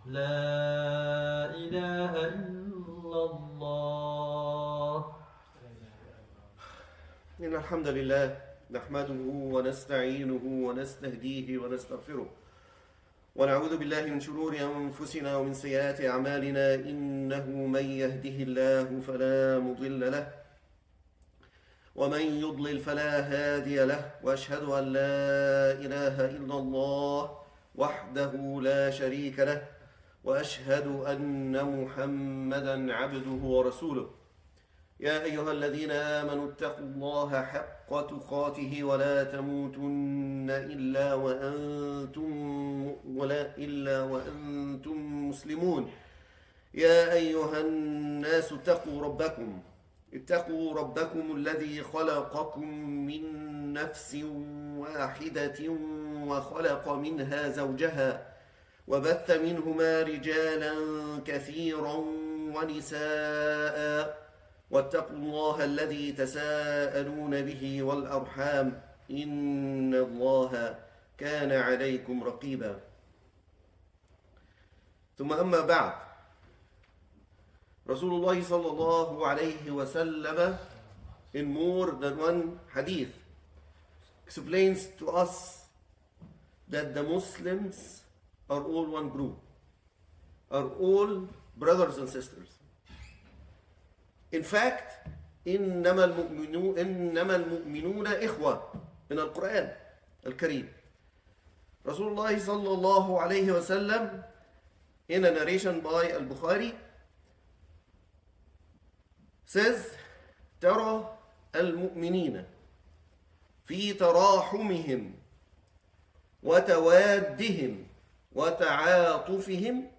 لا إله إلا الله. إن الحمد لله نحمده ونستعينه ونستهديه ونستغفره ونعوذ بالله من شرور أنفسنا ومن سيئات أعمالنا إنه من يهده الله فلا مضل له ومن يضلل فلا هادي له وأشهد أن لا إله إلا الله وحده لا شريك له وأشهد أن محمدا عبده ورسوله. يا أيها الذين آمنوا اتقوا الله حق تقاته ولا تموتن إلا وأنتم مسلمون. يا أيها الناس اتقوا ربكم الذي خلقكم من نفس واحدة وخلق منها زوجها وبث منهما رجالا كثيرا ونساء واتقوا الله الذي تساءلون به والأرحام إن الله كان عليكم رقيبا. ثم أما بعد، Rasulullah sallallahu alayhi wa sallam in more than one hadith explains to us that the Muslims are all one group, are all brothers and sisters. In fact, إنما المؤمنون إخوة in Al-Quran Al-Kareem. Rasulullah sallallahu alayhi wa sallam in a narration by Al-Bukhari says ترى المؤمنين في تراحمهم وتوادهم وتعاطفهم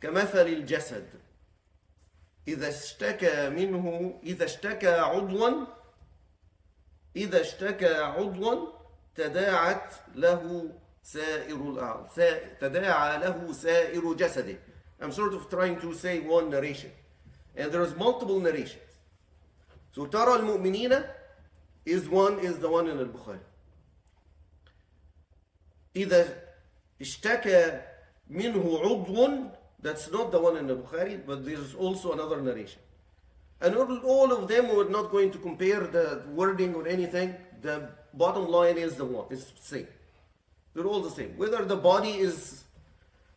كمثل الجسد إذا اشتكى عضوا تداعى له سائر جسده. I'm sort of trying to say one narration, and there is multiple narrations. So ترى المؤمنين is the one in Al-Bukhari. إذا اشتكى منه عضو, that's not the one in the Bukhari, but there's also another narration. And all of them, we're not going to compare the wording or anything. The bottom line is the same. They're all the same. Whether the body is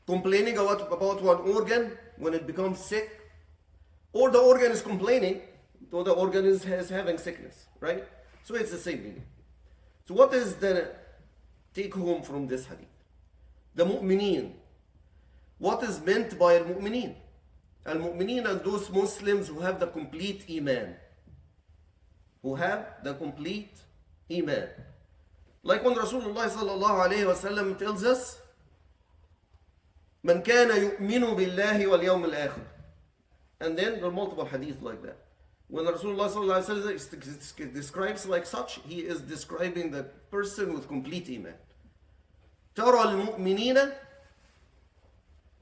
complaining about one organ when it becomes sick, or the organ is complaining, or the organ is having sickness, right? So it's the same meaning. So what is the take home from this hadith? The mu'mineen. What is meant by al-mu'mineen? Al-mu'mineen are those Muslims who have the complete iman. Like when Rasulullah sallallahu alayhi wa sallam tells us, مَنْ كَانَ يُؤْمِنُ بِاللَّهِ وَالْيَوْمِ الْآخِرِ. And then there are multiple hadith like that. When Rasulullah sallallahu alayhi wa sallam describes like such, he is describing the person with complete iman. تَرَى الْمُؤْمِنِينَ,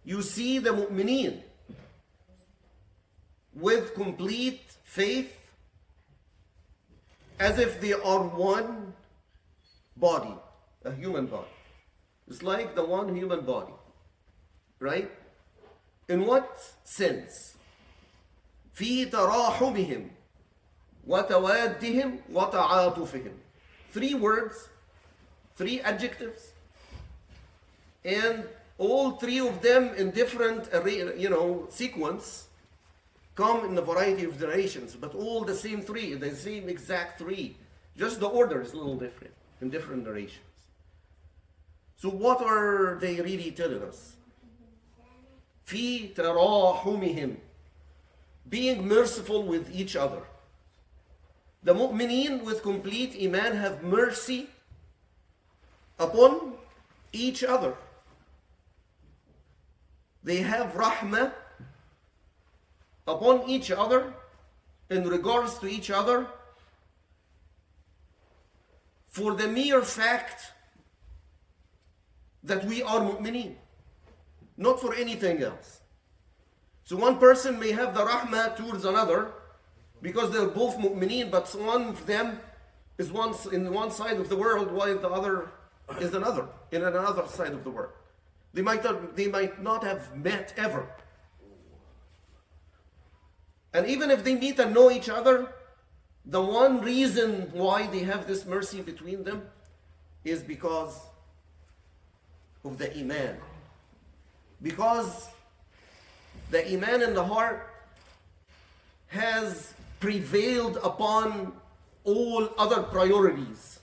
you see the mu'mineen with complete faith as if they are one body, a human body. It's like the one human body, right? In what sense? في تراحمهم وتوادهم وتعاطفهم. 3 words, 3 adjectives, and all 3 of them in different sequence come in a variety of narrations, but all the same 3, the same exact 3. Just the order is a little different in different narrations. So what are they really telling us? في تراحمهم, being merciful with each other. The mu'mineen with complete iman have mercy upon each other. They have rahmah upon each other in regards to each other for the mere fact that we are mu'mineen, not for anything else. So one person may have the rahmah towards another because they're both mu'mineen, but one of them is in one side of the world while the other is in another side of the world. They might not have met ever. And even if they meet and know each other, the one reason why they have this mercy between them is because of the Iman. Because the Iman in the heart has prevailed upon all other priorities.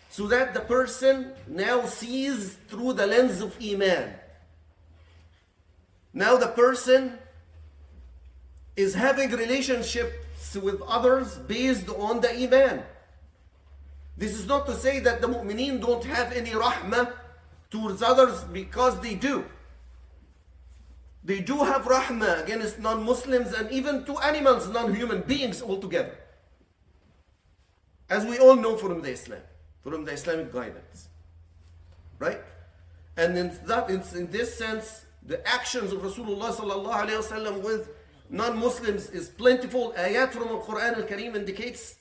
So that the person now sees through the lens of Iman. Now the person is having relationships with others based on the Iman. This is not to say that the mu'mineen don't have any rahmah towards others, because they do. They do have rahmah against non-Muslims and even to animals, non-human beings altogether. As we all know from the Islam, from the Islamic guidance. Right? And in this sense, the actions of Rasulullah sallallahu alayhi wasallam with non-Muslims is plentiful. Ayat from the Quran al-Kareem indicates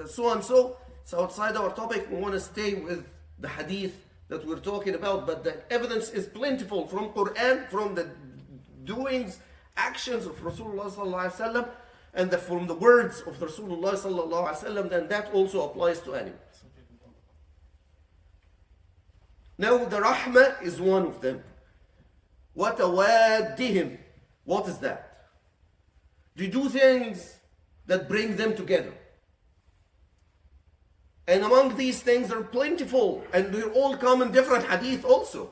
so and so. It's outside our topic. We want to stay with the hadith that we're talking about, but the evidence is plentiful from Quran, from the doings, actions of Rasulullah sallallahu alaihi wasallam, and from the words of Rasulullah sallallahu alaihi wasallam, then that also applies to animals. Now the rahmah is one of them. وَتَوَادِّهِمْ. What is that? They do things that bring them together. And among these things are plentiful, and they all come in different hadith also.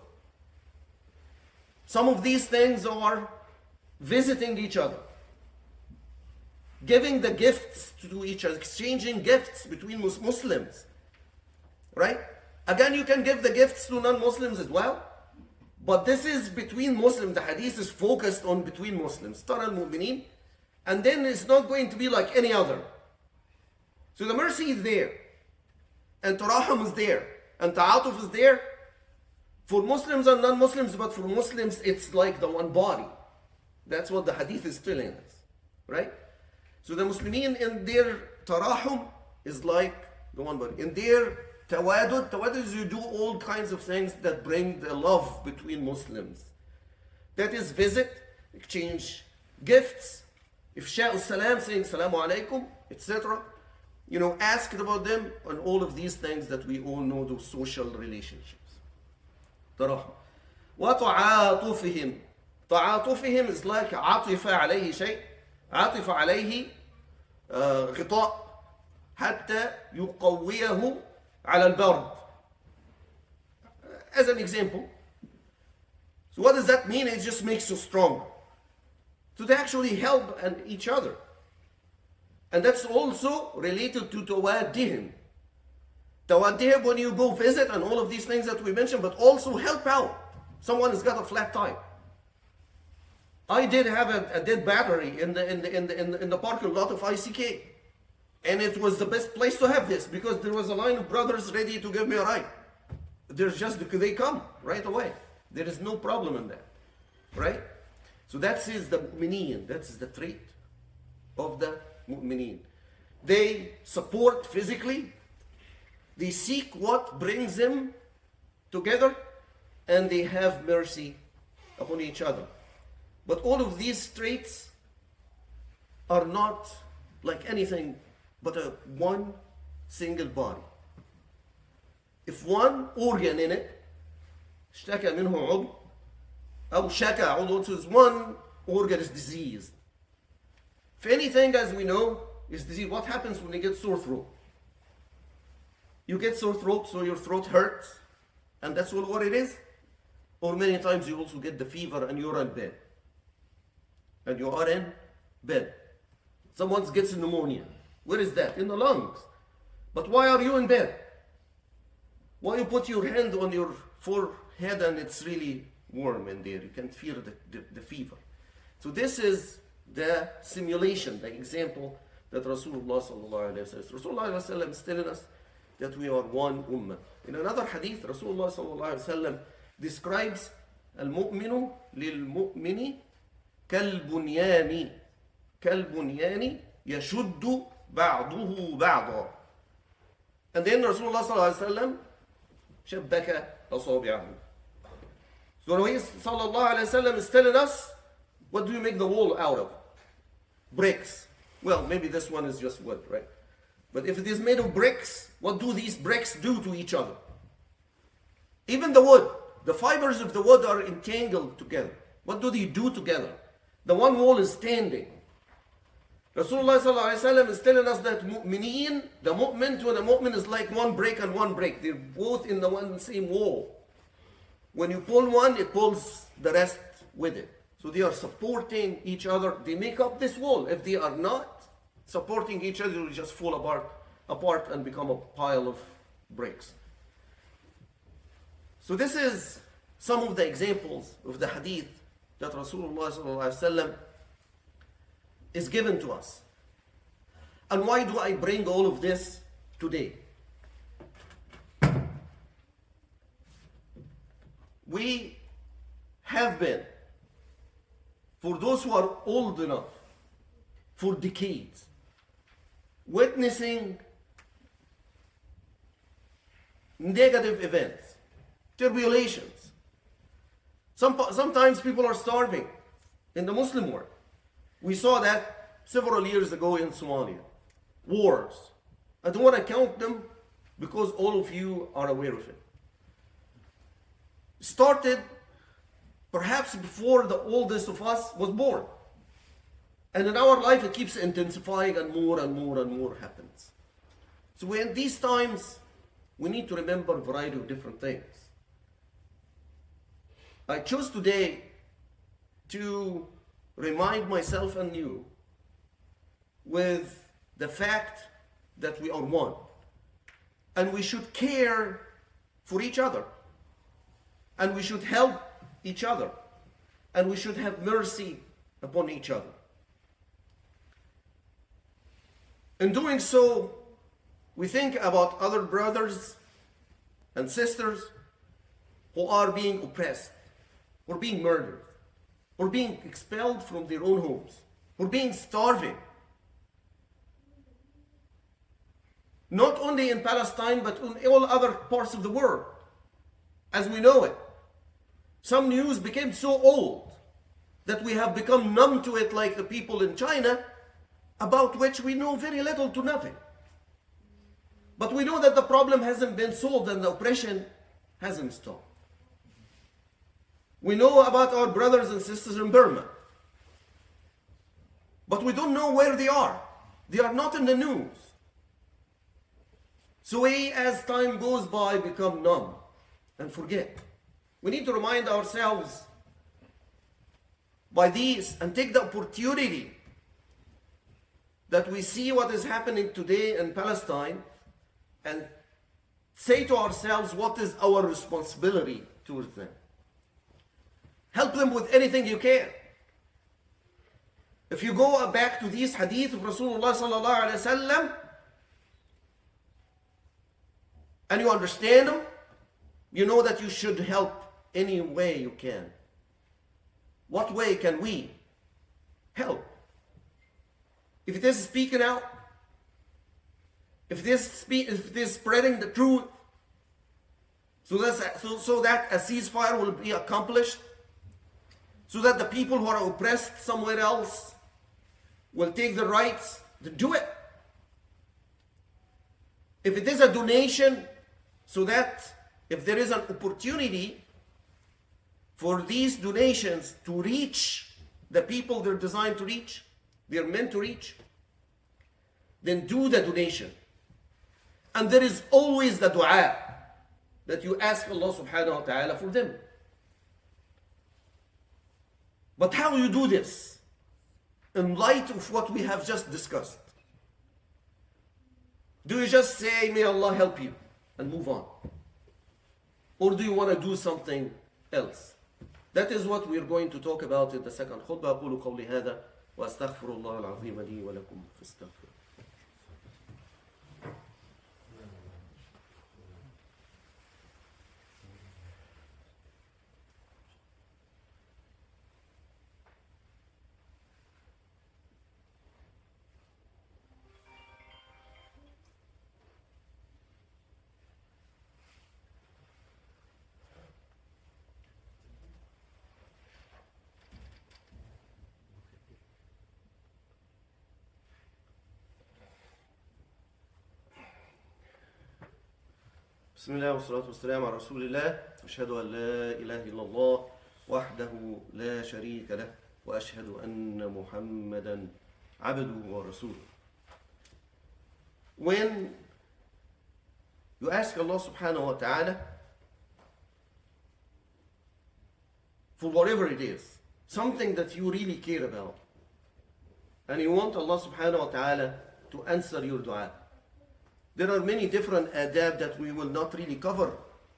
Some of these things are visiting each other, giving the gifts to each other, exchanging gifts between Muslims. Right? Again, you can give the gifts to non-Muslims as well, but this is between Muslims. The hadith is focused on between Muslims. Tara al-mu'mineen. And then it's not going to be like any other. So the mercy is there. And tarahum is there. And ta'atuf is there. For Muslims and non-Muslims, but for Muslims, it's like the one body. That's what the hadith is telling us. Right? So the Muslimin in their tarahum is like the one body. In their tawadud is you do all kinds of things that bring the love between Muslims. That is visit, exchange gifts, ifsha'u salam, saying salamu alaykum, etc. You know, asked about them, and all of these things that we all know, those social relationships. Tarahum. وَتَعَاطُفِهِمْ. تعاطفهم is like عطف عليه شيء. عطف عليه غطاء حتى يقويه على البرد. As an example. So what does that mean? It just makes you stronger. So they actually help each other. And that's also related to tawaddihim. Tawaddihim, when you go visit and all of these things that we mentioned, but also help out. Someone has got a flat tire. I did have a dead battery in the parking lot of ICK. And it was the best place to have this, because there was a line of brothers ready to give me a ride. They come right away. There is no problem in that. Right? So that is the mu'mineen. That's the trait of the mu'mineen. They support physically. They seek what brings them together. And they have mercy upon each other. But all of these traits are not like anything but a one single body. If one organ in it, اشتكى منه عضو, أو شكى عضو, so one organ is diseased. If anything, as we know, is disease, what happens when you get sore throat? You get sore throat, so your throat hurts, and that's all what it is. Or many times you also get the fever and you're in bed. And you are in bed. Someone gets pneumonia. Where is that? In the lungs. But why are you in bed? Why you put your hand on your forehead and it's really warm in there? You can feel the fever. So this is the simulation, the example that Rasulullah sallallahu alayhi wa sallam. Rasulullah sallallahu alayhi wa sallam is telling us that we are one ummah. In another hadith, Rasulullah sallallahu alayhi wa sallam describes al-mu'minu lil-mu'mini كالبنيان يشد بعضه بعضا. And then Rasulullah sallallahu alaihi wasallam شبك أصابعه. So Nabi sallallahu alayhi wasallam is telling us, what do you make the wall out of? Bricks. Well, maybe this one is just wood, right? But if it is made of bricks, what do these bricks do to each other? Even the wood, the fibers of the wood are entangled together. What do they do together? The one wall is standing. Rasulullah sallallahu alaihi wasallam is telling us that mu'mineen, the mu'min to the mu'min is like one brick and one brick. They're both in the one same wall. When you pull one, it pulls the rest with it. So they are supporting each other. They make up this wall. If they are not supporting each other, it will just fall apart and become a pile of bricks. So this is some of the examples of the hadith that Rasulullah sallallahu alaihi wasallam is given to us. And why do I bring all of this today? We have been, for those who are old enough, for decades, witnessing negative events, tribulations. Sometimes people are starving in the Muslim world. We saw that several years ago in Somalia. Wars. I don't want to count them because all of you are aware of it. Started perhaps before the oldest of us was born. And in our life it keeps intensifying and more and more and more happens. So in these times, we need to remember a variety of different things. I chose today to remind myself and you with the fact that we are one. And we should care for each other. And we should help each other. And we should have mercy upon each other. In doing so, we think about other brothers and sisters who are being oppressed, or being murdered, or being expelled from their own homes, or being starving. Not only in Palestine, but in all other parts of the world, as we know it. Some news became so old that we have become numb to it, like the people in China, about which we know very little to nothing. But we know that the problem hasn't been solved and the oppression hasn't stopped. We know about our brothers and sisters in Burma. But we don't know where they are. They are not in the news. So we, as time goes by, become numb and forget. We need to remind ourselves by these and take the opportunity that we see what is happening today in Palestine and say to ourselves, what is our responsibility towards them? Help them with anything you can. If you go back to these hadith of Rasulullah sallallahu alaihi wasallam and you understand them, you know that you should help any way you can. What way can we help? If it is speaking out, if it is spreading the truth, so that a ceasefire will be accomplished, so that the people who are oppressed somewhere else will take the rights to do it. If it is a donation, so that if there is an opportunity for these donations to reach the people they're designed to reach, they're meant to reach, then do the donation. And there is always the dua that you ask Allah subhanahu wa ta'ala for them. But how do you do this in light of what we have just discussed? Do you just say, may Allah help you, and move on? Or do you want to do something else? That is what we are going to talk about in the second khutbah. أقول قولي هذا وأستغفر الله العظيم لي ولكم فاستغفروه. بسم الله والصلاة والسلام على رسول الله أشهد أن لا إله إلا الله وحده لا شريك له وأشهد أن محمدا عبده ورسوله. When you ask Allah subhanahu wa ta'ala for whatever it is, something that you really care about, and you want Allah subhanahu wa ta'ala to answer your dua, there are many different adab that we will not really cover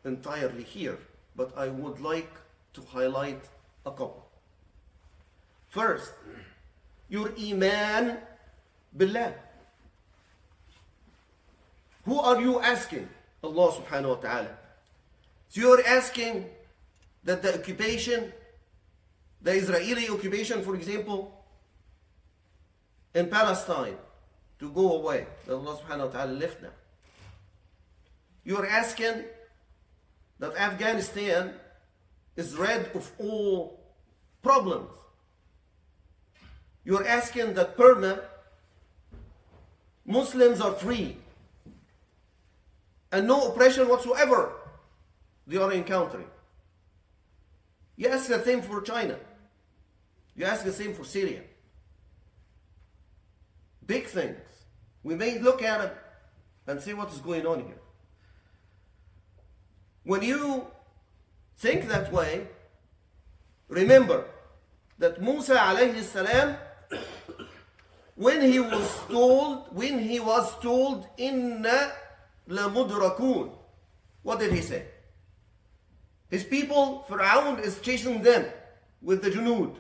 entirely here, but I would like to highlight a couple. First, your iman billah. Who are you asking? Allah subhanahu wa ta'ala. So you're asking that the occupation, the Israeli occupation, for example, in Palestine, to go away, that Allah subhanahu wa ta'ala left them. You're asking that Afghanistan is rid of all problems. You're asking that Burma, Muslims are free and no oppression whatsoever they are encountering. You ask the same for China. You ask the same for Syria. Big things. We may look at it and see what is going on here. When you think that way, remember that Musa alayhi salam, when he was told, Inna lamudrakun, what did he say? His people, Pharaoh, is chasing them with the junud.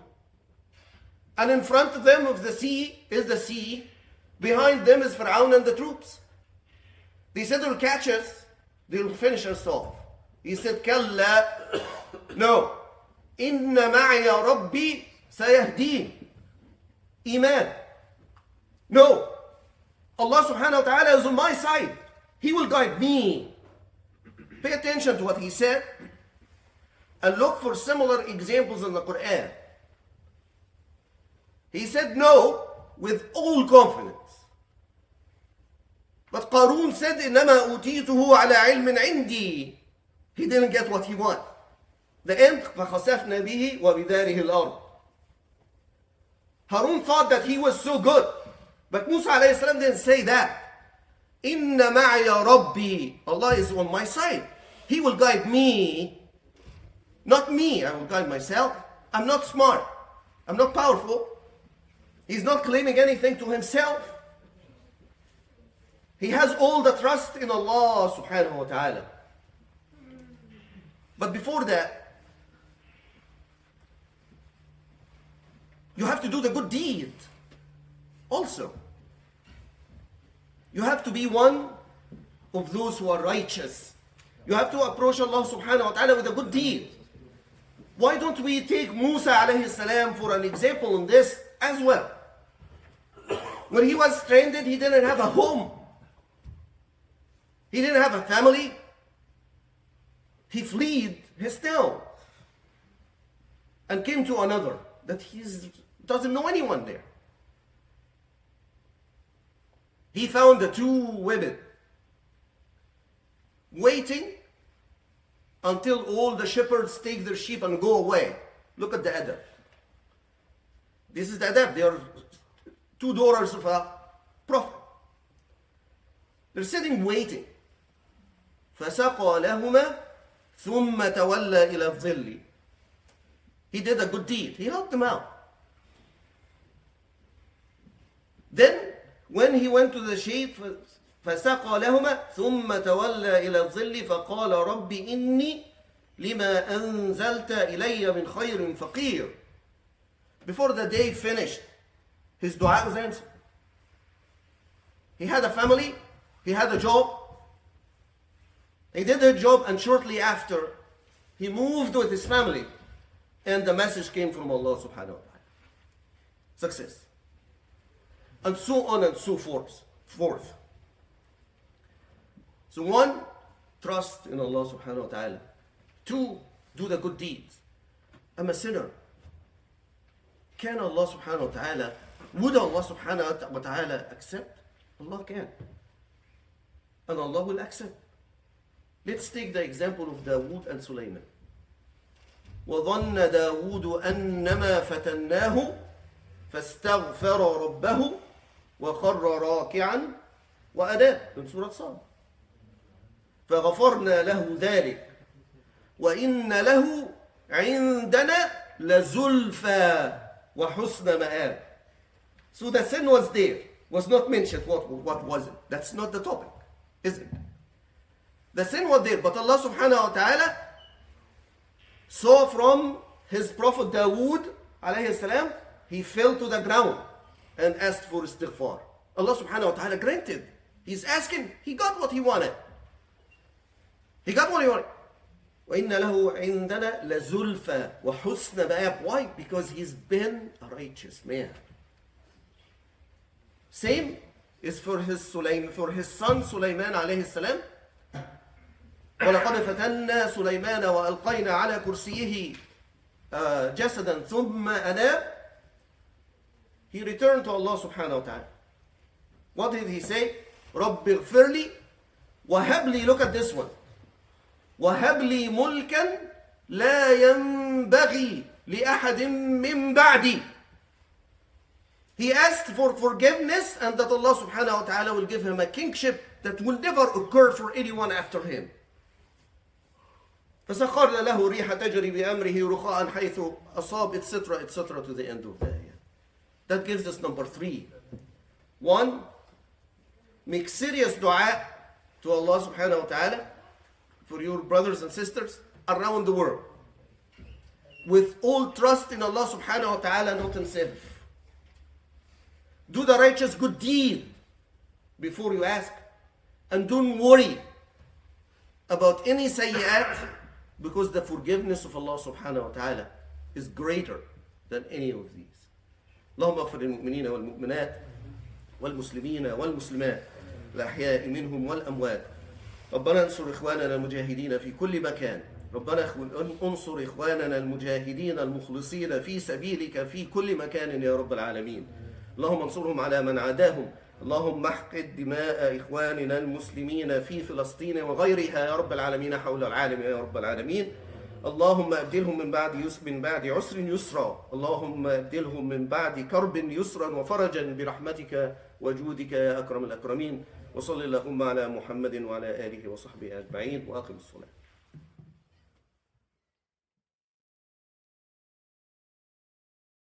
And in front of them of the sea is the sea. Behind them is Pharaoh and the troops. They said they'll catch us, they'll finish us off. He said, Kalla, no. Inna ma'ya rabbi sayahdeen. Iman. No. Allah subhanahu wa ta'ala is on my side. He will guide me. Pay attention to what he said and look for similar examples in the Quran. He said no with all confidence. But Qarun said, إِنَّمَا أُوتِيتُهُ عَلَى عِلْمٍ عِنْدِي. He didn't get what he wanted. The end, فَخَسَفْنَا بِهِ وَبِدَارِهِ الْأَرْضِ. Harun thought that he was so good. But Musa alayhi salam didn't say that. إِنَّ مَعْيَ رَبِّي. Allah is on my side. He will guide me. Not me, I will guide myself. I'm not smart. I'm not powerful. He's not claiming anything to himself. He has all the trust in Allah subhanahu wa ta'ala. But before that, you have to do the good deed also. You have to be one of those who are righteous. You have to approach Allah subhanahu wa ta'ala with a good deed. Why don't we take Musa alayhi salam for an example in this as well? When he was stranded, he didn't have a home. He didn't have a family. He fled his town and came to another that he doesn't know anyone there. He found the two women waiting until all the shepherds take their sheep and go away. Look at the adab. This is the adab. They are two daughters of a prophet. They're sitting waiting. فَسَقَى لَهُمَا ثُمَّ تَوَلَّى إِلَى الظِّلِّ. He did a good deed. He helped them out. Then, when he went to the sheep, فَسَقَى لَهُمَا ثُمَّ تَوَلَّى إِلَى الظِّلِّ فَقَالَ رَبِّ إِنِّي لِمَا أَنزَلْتَ إِلَيَّ مِنْ خَيْرٍ فَقِيرٌ. Before the day finished, his dua was answered. He had a family, he had a job, he did his job, and shortly after, he moved with his family, and the message came from Allah subhanahu wa ta'ala. Success. And so on and so forth. So one, trust in Allah subhanahu wa ta'ala. Two, do the good deeds. I'm a sinner. Can Allah subhanahu wa ta'ala, would Allah subhanahu wa ta'ala accept? Allah can. And Allah will accept. Let's take the example of Dawood and Sulaiman. وظن داود أنما فتناه فاستغفر ربه وخر راكعا وأناب من سورة صاد. فغفرنا له ذلك وإن له عندنا لزلفى وحسن مآب. So the sin was there, was not mentioned. What was it? That's not the topic, is it? The sin was there, but Allah subhanahu wa ta'ala saw from his prophet Dawood alayhi salam, he fell to the ground and asked for istighfar. Allah subhanahu wa ta'ala granted. He's asking, he got what he wanted. He got what he wanted. وَإِنَّ لَهُ عِنْدَنَا لَزُلْفَى وَحُسْنَ مَآبٍ. Why? Because he's been a righteous man. Same is for his son Sulaiman alayhi salam. وَلَقَدْ فَتَنَّا سُلَيْمَانَ وَأَلْقَيْنَا عَلَى كُرْسِيِّهِ جَسَدًا ثُمَّ أَنَابَ. He returned to Allah subhanahu wa ta'ala. What did he say? رَبِّ اغْفِرْ لِي وَهَبْ لِي. Look at this one. وَهَبْ لِي مُلْكًا لَا يَنْبَغِي لِأَحَدٍ مِّن بَعْدِي. He asked for forgiveness and that Allah subhanahu wa ta'ala will give him a kingship that will never occur for anyone after him. فَسَخَّرْنَا لَهُ رِيحَ تَجْرِي بِأَمْرِهِ رُخَاءً حَيْثُ أَصَابَ, etc., etc., to the end of the ayah. That gives us number 3. 1, make serious dua to Allah subhanahu wa ta'ala for your brothers and sisters around the world, with all trust in Allah subhanahu wa ta'ala, not in self. Do the righteous good deed before you ask, and don't worry about any sayyat, because the forgiveness of Allah subhanahu wa ta'ala is greater than any of these. اللهم اغفر للمؤمنين والمؤمنات والمسلمين والمسلمات الأحياء منهم والأموات. ربنا انصر إخواننا المجاهدين في كل مكان. ربنا انصر إخواننا المجاهدين المخلصين في سبيلك في كل مكان يا رب العالمين. اللهم انصرهم على من عاداهم. اللهم احقد دماء إخواننا المسلمين في فلسطين وغيرها يا رب العالمين حول العالم يا رب العالمين. اللهم ابدلهم من بعد عسر يسرا. اللهم ابدلهم من بعد كرب يسرا وفرجا برحمتك وجودك يا أكرم الأكرمين. وصل اللهم على محمد وعلى آله وصحبه أجمعين وأقم الصلاة.